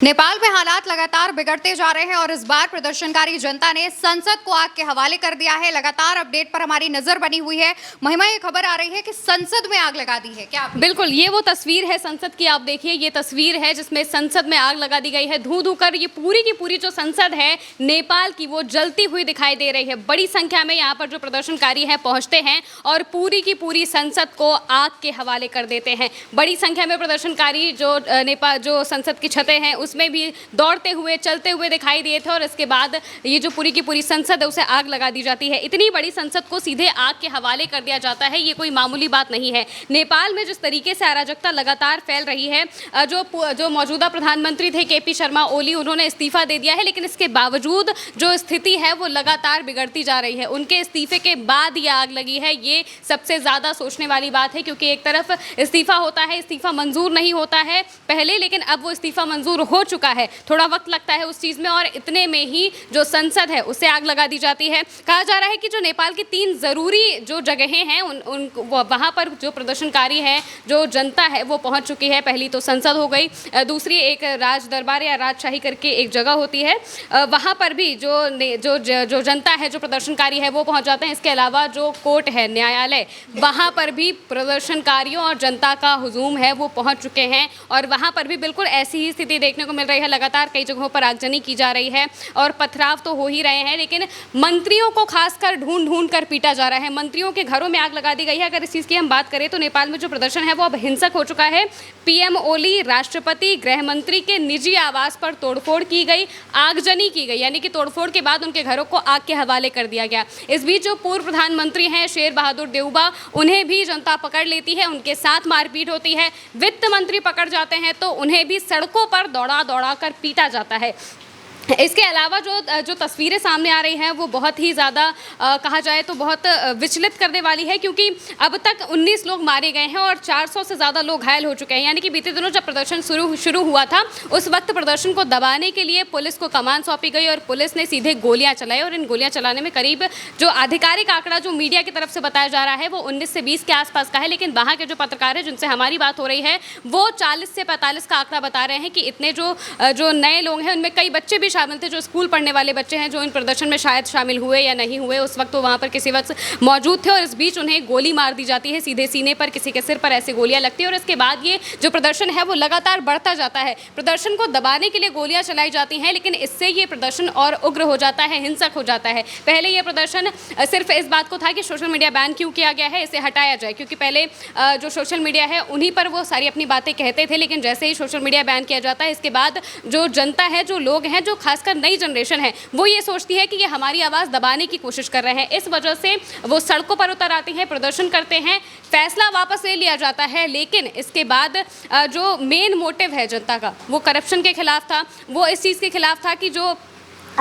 नेपाल में हालात लगातार बिगड़ते जा रहे हैं और इस बार प्रदर्शनकारी जनता ने संसद को आग के हवाले कर दिया है। लगातार अपडेट पर हमारी नजर बनी हुई है। महिमा, ये खबर आ रही है कि संसद में आग लगा दी है क्या? बिल्कुल, ये वो तस्वीर है संसद की। आप देखिए, ये तस्वीर है जिसमें संसद में आग लगा दी गई है। धू धू कर ये पूरी की पूरी जो संसद है नेपाल की, वो जलती हुई दिखाई दे रही है। बड़ी संख्या में यहाँ पर जो प्रदर्शनकारी हैं पहुँचते हैं और पूरी की पूरी संसद को आग के हवाले कर देते हैं। बड़ी संख्या में प्रदर्शनकारी जो संसद की छतें हैं उसमें भी दौड़ते हुए चलते हुए दिखाई दिए थे और इसके बाद ये जो पूरी की पूरी संसद है उसे आग लगा दी जाती है। इतनी बड़ी संसद को सीधे आग के हवाले कर दिया जाता है, ये कोई मामूली बात नहीं है। नेपाल में जिस तरीके से अराजकता लगातार फैल रही है, जो मौजूदा प्रधानमंत्री थे केपी शर्मा ओली, उन्होंने इस्तीफा दे दिया है, लेकिन इसके बावजूद जो स्थिति है वो लगातार बिगड़ती जा रही है। उनके इस्तीफे के बाद ये आग लगी है, ये सबसे ज़्यादा सोचने वाली बात है, क्योंकि एक तरफ इस्तीफा होता है, इस्तीफा मंजूर नहीं होता है पहले, लेकिन अब वो इस्तीफा मंजूर हो चुका है। थोड़ा वक्त लगता है उस चीज़ में और इतने में ही जो संसद है उसे आग लगा दी जाती है। कहा जा रहा है कि जो नेपाल की 3 ज़रूरी जो जगहें हैं वहाँ पर जो प्रदर्शनकारी हैं, जो जनता है वो पहुँच चुकी है। पहली तो संसद हो गई, दूसरी एक राज दरबार या राजशाही करके एक जगह होती है, वहाँ पर भी जो जनता है, जो प्रदर्शनकारी है वो पहुँच जाते हैं। इसके अलावा जो कोर्ट है, न्यायालय, वहाँ पर भी प्रदर्शनकारियों और जनता का हुजूम है वो पहुँच चुके हैं और वहाँ पर भी बिल्कुल ऐसी ही स्थिति देखने को मिल रही है। लगातार कई जगहों पर आगजनी की जा रही है और पथराव तो हो ही रहे हैं, लेकिन मंत्रियों को खासकर ढूंढ कर पीटा जा रहा है। मंत्रियों के घरों में आग लगा दी गई है। अगर इस चीज़ की हम बात करें तो नेपाल में जो प्रदर्शन है वो अब हिंसक हो चुका है। पीएम ओली, राष्ट्रपति, गृह मंत्री के निजी आवास पर तोड़फोड़ की गई, आगजनी की गई, यानी कि तोड़फोड़ के बाद उनके घरों को आग के हवाले कर दिया गया। इस बीच जो पूर्व प्रधानमंत्री हैं शेर बहादुर देउबा, उन्हें भी जनता पकड़ लेती है, उनके साथ मारपीट होती है। वित्त मंत्री पकड़ जाते हैं तो उन्हें भी सड़कों पर दौड़ा कर पीटा जाता है। इसके अलावा जो तस्वीरें सामने आ रही हैं वो बहुत ही ज़्यादा कहा जाए तो बहुत विचलित करने वाली है, क्योंकि अब तक 19 लोग मारे गए हैं और 400 से ज़्यादा लोग घायल हो चुके हैं। यानी कि बीते दिनों जब प्रदर्शन शुरू हुआ था उस वक्त प्रदर्शन को दबाने के लिए पुलिस को कमान सौंपी गई और पुलिस ने सीधे गोलियां चलाई और इन गोलियां चलाने में करीब जो आधिकारिक आंकड़ा जो मीडिया की तरफ से बताया जा रहा है वो 19 से 20 के आसपास का है, लेकिन वहाँ के जो पत्रकार हैं जिनसे हमारी बात हो रही है वो 40 से 45 का आंकड़ा बता रहे हैं कि इतने जो नए लोग हैं उनमें कई बच्चे भी शामिल थे, जो स्कूल पढ़ने वाले बच्चे हैं, जो इन प्रदर्शन में शायद शामिल हुए या नहीं हुए, उस वक्त तो वहाँ पर किसी वक्त मौजूद थे और इस बीच उन्हें गोली मार दी जाती है सीधे सीने पर, किसी के सिर पर ऐसे गोलियां लगती है और इसके बाद ये जो प्रदर्शन है वो लगातार बढ़ता जाता है। प्रदर्शन को दबाने के लिए गोलियां चलाई जाती हैं, लेकिन इससे ये प्रदर्शन और उग्र हो जाता है, हिंसक हो जाता है। पहले ये प्रदर्शन सिर्फ इस बात को था कि सोशल मीडिया बैन क्यों किया गया है, इसे हटाया जाए, क्योंकि पहले जो सोशल मीडिया है उन्हीं पर वो सारी अपनी बातें कहते थे, लेकिन जैसे ही सोशल मीडिया बैन किया जाता है इसके बाद जो जनता है, जो लोग हैं, जो खासकर नई जनरेशन है, वो ये सोचती है कि ये हमारी आवाज़ दबाने की कोशिश कर रहे हैं। इस वजह से वो सड़कों पर उतर आती हैं, प्रदर्शन करते हैं, फैसला वापस ले लिया जाता है, लेकिन इसके बाद जो मेन मोटिव है जनता का वो करप्शन के खिलाफ था, वो इस चीज़ के खिलाफ था कि जो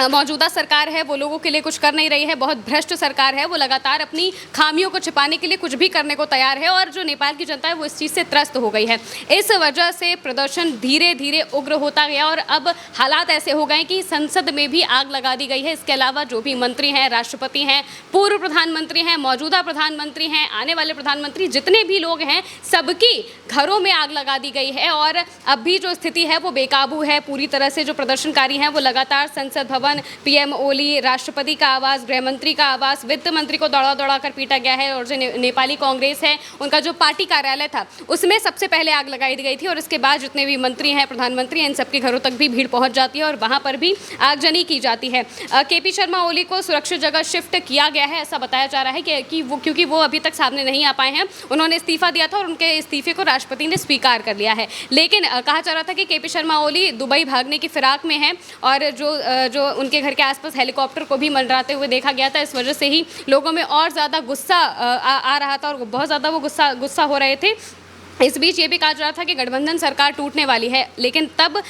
मौजूदा सरकार है वो लोगों के लिए कुछ कर नहीं रही है, बहुत भ्रष्ट सरकार है, वो लगातार अपनी खामियों को छिपाने के लिए कुछ भी करने को तैयार है और जो नेपाल की जनता है वो इस चीज़ से त्रस्त हो गई है। इस वजह से प्रदर्शन धीरे धीरे उग्र होता गया और अब हालात ऐसे हो गए कि संसद में भी आग लगा दी गई है। इसके अलावा जो भी मंत्री हैं, राष्ट्रपति हैं, पूर्व प्रधानमंत्री हैं, मौजूदा प्रधानमंत्री हैं, आने वाले प्रधानमंत्री, जितने भी लोग हैं सबकी घरों में आग लगा दी गई है और अब भी जो स्थिति है वो बेकाबू है पूरी तरह से। जो प्रदर्शनकारी हैं वो लगातार संसद भवन, पीएम ओली, राष्ट्रपति का आवास, गृह मंत्री का आवास, वित्त मंत्री को दौड़ा कर पीटा गया है और जो नेपाली कांग्रेस है उनका जो पार्टी कार्यालय था उसमें सबसे पहले आग लगाई दी गई थी और इसके बाद जितने भी मंत्री हैं, प्रधानमंत्री हैं, इन सबके घरों तक भी भीड़ पहुंच जाती है और वहां पर भी आगजनी की जाती है। केपी शर्मा ओली को सुरक्षित जगह शिफ्ट किया गया है, ऐसा बताया जा रहा है कि क्योंकि वो अभी तक सामने नहीं आ पाए हैं। उन्होंने इस्तीफा दिया था और उनके इस्तीफे को राष्ट्रपति ने स्वीकार कर लिया है, लेकिन कहा जा रहा था कि केपी शर्मा ओली दुबई भागने की फिराक में है और जो उनके घर के आसपास हेलीकॉप्टर को भी मंडराते हुए देखा गया था। इस वजह से ही लोगों में और ज़्यादा गुस्सा आ रहा था और बहुत ज़्यादा वो गुस्सा हो रहे थे। इस बीच ये भी कहा जा रहा था कि गठबंधन सरकार टूटने वाली है, लेकिन तब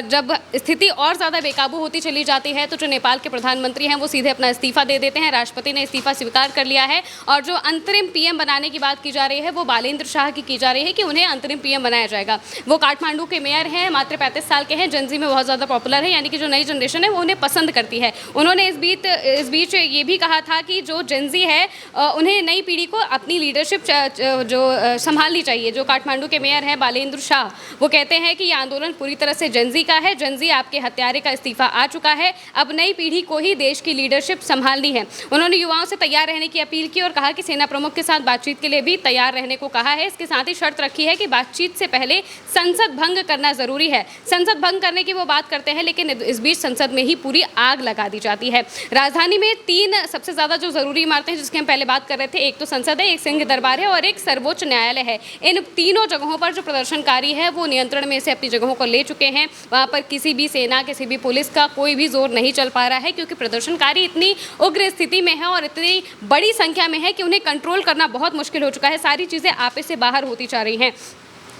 जब स्थिति और ज़्यादा बेकाबू होती चली जाती है तो जो नेपाल के प्रधानमंत्री हैं वो सीधे अपना इस्तीफा दे देते हैं। राष्ट्रपति ने इस्तीफा स्वीकार कर लिया है और जो अंतरिम पीएम बनाने की बात की जा रही है वो बालेंद्र शाह की जा रही है कि उन्हें अंतरिम पीएम बनाया जाएगा। वो काठमांडू के मेयर हैं, मात्र 35 साल के हैं, जनजी में बहुत ज़्यादा पॉपुलर है, यानी कि जो नई जनरेशन है वो उन्हें पसंद करती है। उन्होंने इस बीच ये भी कहा था कि जो जनजी है उन्हें नई पीढ़ी को अपनी लीडरशिप जो संभालनी चाहिए, जो काठमांडू के मेयर हैं बालेंद्र शाह, वो कहते हैं कि ये आंदोलन पूरी तरह से जनजी का है। जनजी आपके हत्यारे का इस्तीफा आ चुका है, अब नई पीढ़ी को ही देश की लीडरशिप संभालनी है। उन्होंने युवाओं से तैयार रहने की अपील की और कहा कि सेना प्रमुख के साथ बातचीत के लिए भी तैयार रहने को कहा है। इसके साथ ही शर्त रखी है कि बातचीत से पहले संसद भंग करना जरूरी है। संसद भंग करने की वो बात करते हैं, लेकिन इस बीच संसद में ही पूरी आग लगा दी जाती है। राजधानी में 3 सबसे ज्यादा जो जरूरी इमारतें हैं जिसकी हम पहले बात कर रहे थे, एक तो संसद है, एक सिंह दरबार है और एक सर्वोच्च न्यायालय है। इन तीनों जगहों पर जो प्रदर्शनकारी है वो नियंत्रण में से अपनी जगहों को ले चुके हैं। वहां पर किसी भी सेना, किसी भी पुलिस का कोई भी जोर नहीं चल पा रहा है, क्योंकि प्रदर्शनकारी इतनी उग्र स्थिति में है और इतनी बड़ी संख्या में है कि उन्हें कंट्रोल करना बहुत मुश्किल हो चुका है। सारी चीजें आपे से बाहर होती जा रही हैं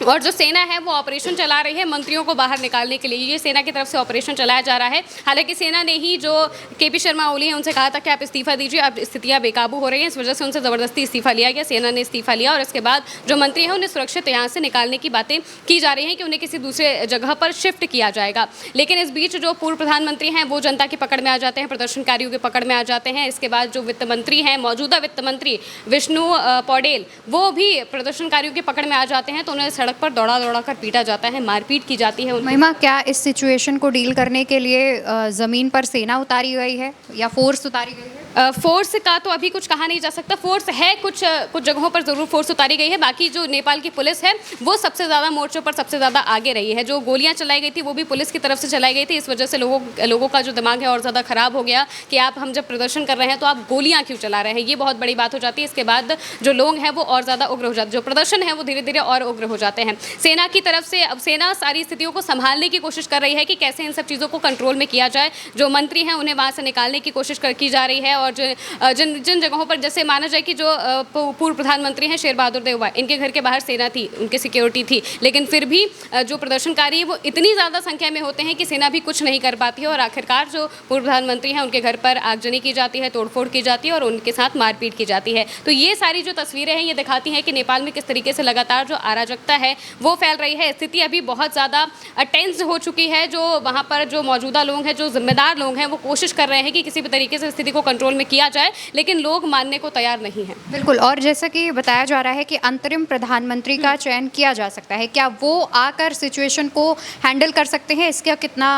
और जो सेना है वो ऑपरेशन चला रही है मंत्रियों को बाहर निकालने के लिए। ये सेना की तरफ से ऑपरेशन चलाया जा रहा है। हालांकि सेना ने ही जो केपी शर्मा ओली हैं उनसे कहा था कि आप इस्तीफा दीजिए, अब स्थितियां बेकाबू हो रही हैं, इस वजह से उनसे ज़बरदस्ती इस्तीफा लिया गया। सेना ने इस्तीफा लिया और इसके बाद जो मंत्री हैं उन्हें सुरक्षित यहाँ से निकालने की बातें की जा रही हैं कि उन्हें किसी दूसरे जगह पर शिफ्ट किया जाएगा। लेकिन इस बीच जो पूर्व प्रधानमंत्री हैं वो जनता की पकड़ में आ जाते हैं, प्रदर्शनकारियों की पकड़ में आ जाते हैं। इसके बाद जो वित्त मंत्री हैं, मौजूदा वित्त मंत्री विष्णु पौडेल, वो भी प्रदर्शनकारियों की पकड़ में आ जाते हैं, तो उन्हें सड़क पर दौड़ा कर पीटा जाता है, मारपीट की जाती है। महिमा, क्या इस सिचुएशन को डील करने के लिए ज़मीन पर सेना उतारी गई है या फोर्स उतारी गई है? फोर्स का तो अभी कुछ कहा नहीं जा सकता। फोर्स है, कुछ जगहों पर ज़रूर फोर्स उतारी गई है। बाकी जो नेपाल की पुलिस है वो सबसे ज़्यादा मोर्चों पर सबसे ज़्यादा आगे रही है। जो गोलियां चलाई गई थी वो भी पुलिस की तरफ से चलाई गई थी। इस वजह से लोगों का जो दिमाग है और ज़्यादा ख़राब हो गया कि हम जब प्रदर्शन कर रहे हैं तो आप गोलियाँ क्यों चला रहे हैं। ये बहुत बड़ी बात हो जाती है। इसके बाद जो लोग हैं वो और ज़्यादा उग्र हो जाते हैं, जो प्रदर्शन है वो धीरे धीरे और उग्र हो जाते हैं। सेना की तरफ से अब सेना सारी स्थितियों को संभालने की कोशिश कर रही है कि कैसे इन सब चीज़ों को कंट्रोल में किया जाए। जो मंत्री हैं उन्हें वहाँ से निकालने की कोशिश की जा रही है और जिन जगहों पर जैसे माना जाए कि जो पूर्व प्रधानमंत्री हैं शेर बहादुर देववा, इनके घर के बाहर सेना थी, उनकी सिक्योरिटी थी, लेकिन फिर भी जो प्रदर्शनकारी वो इतनी ज़्यादा संख्या में होते हैं कि सेना भी कुछ नहीं कर पाती है और आखिरकार जो पूर्व प्रधानमंत्री हैं उनके घर पर आगजनी की जाती है, तोड़फोड़ की जाती है और उनके साथ मारपीट की जाती है। तो ये सारी जो तस्वीरें हैं ये दिखाती हैं कि नेपाल में किस तरीके से लगातार जो अराजकता है वो फैल रही है। स्थिति अभी बहुत ज़्यादा टेंस हो चुकी है। जो वहाँ पर जो मौजूदा लोग हैं, जो जिम्मेदार लोग हैं, वो कोशिश कर रहे हैं कि किसी भी तरीके से स्थिति को कंट्रोल में किया जाए, लेकिन लोग मानने को तैयार नहीं हैं। बिल्कुल। और जैसा कि बताया जा रहा है कि अंतरिम प्रधानमंत्री का चयन किया जा सकता है, क्या वो आकर सिचुएशन को हैंडल कर सकते हैं? इसका कितना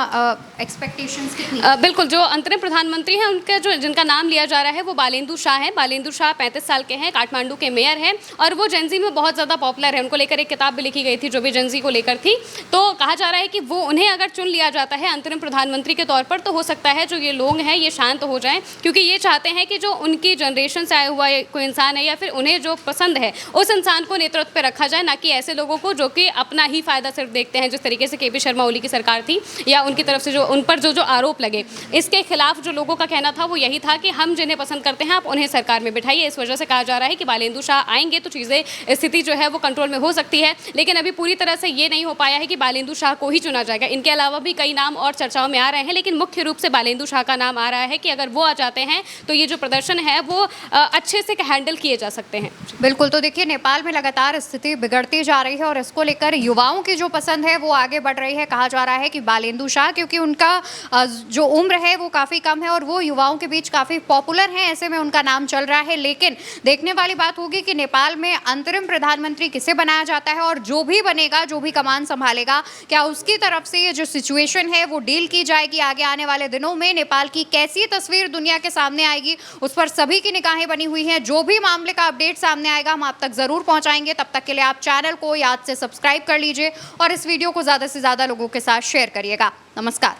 एक्सपेक्टेशंस कितनी? बिल्कुल। जो अंतरिम प्रधानमंत्री हैं उनका जिनका नाम लिया जा रहा है वो बालेंद्र शाह हैं। बालेंद्र शाह 35 साल के हैं, काठमांडू के मेयर हैं और वो जेंजी में बहुत ज़्यादा पॉपुलर है। उनको लेकर एक किताब भी लिखी गई थी जो भी जेंजी को लेकर थी। तो कहा जा रहा है कि वो उन्हें अगर चुन लिया जाता है अंतरिम प्रधानमंत्री के तौर पर तो हो सकता है जो ये लोग हैं ये शांत हो जाएं, क्योंकि ये चाहते हैं कि जो उनकी जनरेशन से आया हुआ कोई इंसान है या फिर उन्हें जो पसंद है उस इंसान को नेतृत्व पे रखा जाए, ना कि ऐसे लोगों को जो कि अपना ही फायदा सिर्फ देखते हैं। जिस तरीके से केपी शर्मा ओली की सरकार थी या उनकी तरफ से जो उन पर जो आरोप लगे, इसके खिलाफ जो लोगों का कहना था वो यही था कि हम जिन्हें पसंद करते हैं आप उन्हें सरकार में बिठाइए। इस वजह से कहा जा रहा है कि बालेंद्र शाह आएंगे तो चीज़ें, स्थिति जो है वो कंट्रोल में हो सकती है। लेकिन अभी पूरी तरह से ये नहीं हो पाया है कि बालेंद्र शाह को ही चुना जाएगा। इनके अलावा भी कई नाम और चर्चाओं में आ रहे हैं, लेकिन मुख्य रूप से बालेंद्र शाह का नाम आ रहा है कि अगर वो आ जाते हैं तो ये जो प्रदर्शन है वो अच्छे से हैंडल किए जा सकते हैं। बिल्कुल। तो देखिए, नेपाल में लगातार स्थिति बिगड़ती जा रही है और इसको लेकर युवाओं की जो पसंद है वो आगे बढ़ रही है। कहा जा रहा है कि बालेंद्र शाह, क्योंकि उनका जो उम्र है वो काफ़ी कम है और वो युवाओं के बीच काफ़ी पॉपुलर हैं, ऐसे में उनका नाम चल रहा है। लेकिन देखने वाली बात होगी कि नेपाल में अंतरिम प्रधानमंत्री किसे बनाया जाता है और जो भी बनेगा, जो भी कमान संभालेगा, क्या उसकी तरफ से ये जो सिचुएशन है वो डील की जाएगी। आगे आने वाले दिनों में नेपाल की कैसी तस्वीर दुनिया के सामने आएगी उस पर सभी की निगाहें बनी हुई हैं। जो भी मामले का अपडेट सामने आएगा हम आप तक जरूर पहुंचाएंगे। तब तक के लिए आप चैनल को याद से सब्सक्राइब कर लीजिए और इस वीडियो को ज़्यादा से ज़्यादा लोगों के साथ शेयर करिएगा। नमस्कार।